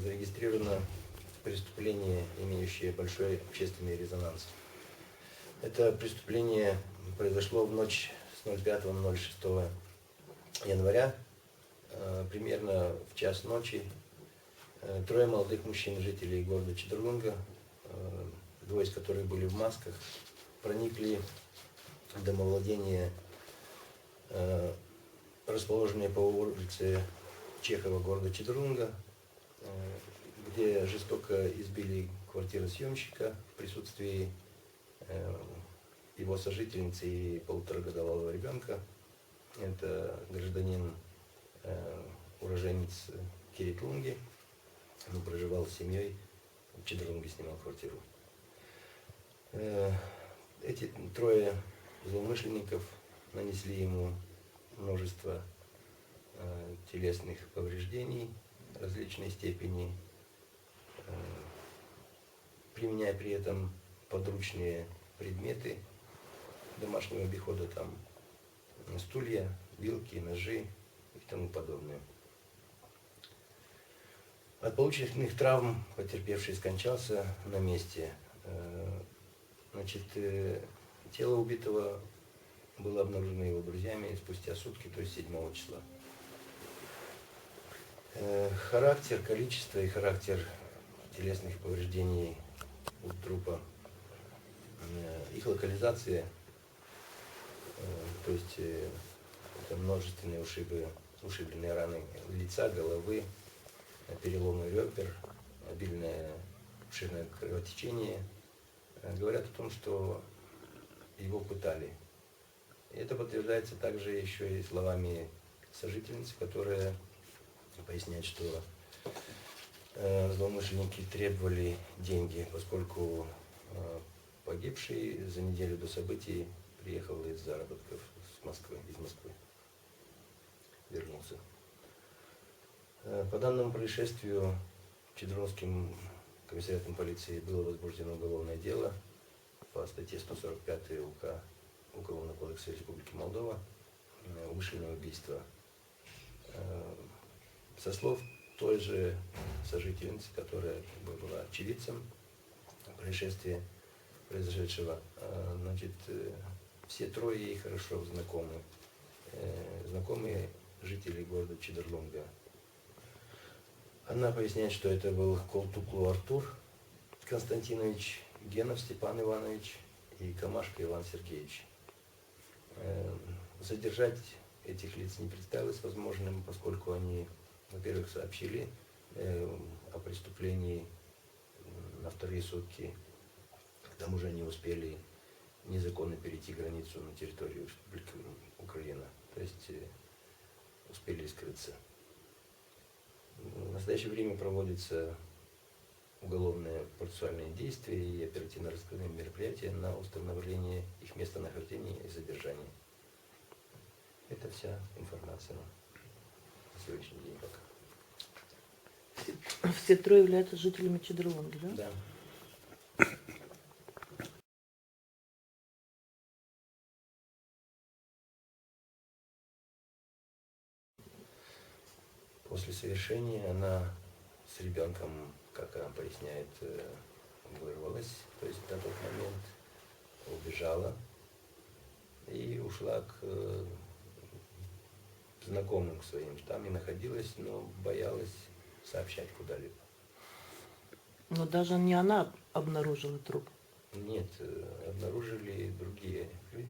зарегистрировано преступление, имеющее большой общественный резонанс. Это преступление произошло в ночь с 05 на 06 января. Примерно в час ночи трое молодых мужчин, жителей города Чедрлунга, двое из которых были в масках, проникли в домовладение, расположенное по улице Чехова города Чедрлунга, где жестоко избили квартиросъемщика в присутствии его сожительницы и полуторагодовалого ребенка. Это гражданин, уроженец Киритлунги. Он проживал с семьей, в Чедрлунге снимал квартиру. Эти трое злоумышленников нанесли ему множество телесных повреждений различной степени, применяя при этом подручные предметы домашнего обихода, там стулья, вилки, ножи и тому подобное. От полученных травм потерпевший скончался на месте. Значит, тело убитого было обнаружено его друзьями спустя сутки, то есть 7 числа. Характер, количество и характер телесных повреждений у трупа, их локализация, то есть это множественные ушибы, ушибленные раны лица, головы, переломы ребер, обильное обширное кровотечение, говорят о том, что его пытали. И это подтверждается также еще и словами сожительницы, которая поясняет, что злоумышленники требовали деньги, поскольку погибший за неделю до событий приехал из заработков из Москвы, вернулся. По данному происшествию Чедрлунским комиссариатом полиции было возбуждено уголовное дело по статье 145 УК Уголовного кодекса Республики Молдова, умышленное убийство. Со слов той же сожительницы, которая была очевидцем происшествия произошедшего, значит, все трое ей хорошо знакомы, знакомые жители города Чедрлунга. Она поясняет, что это был Колтуклу Артур Константинович, Генов Степан Иванович и Камашко Иван Сергеевич. Задержать этих лиц не представилось возможным, поскольку они, во-первых, сообщили о преступлении на вторые сутки, к тому же они успели незаконно перейти границу на территорию Республики Украина, то есть успели скрыться. В настоящее время проводится уголовное процессуальное действие и оперативно-розыскные мероприятия на установление их местонахождения и задержания. Это вся информация на сегодняшний день пока. Все трое являются жителями Чедрлунги, да? Да. После совершения она с ребенком, как она поясняет, вырвалась, то есть на тот момент убежала и ушла к знакомым своим. Там и находилась, но боялась сообщать куда-либо. Но даже не она обнаружила труп. Нет, обнаружили другие люди.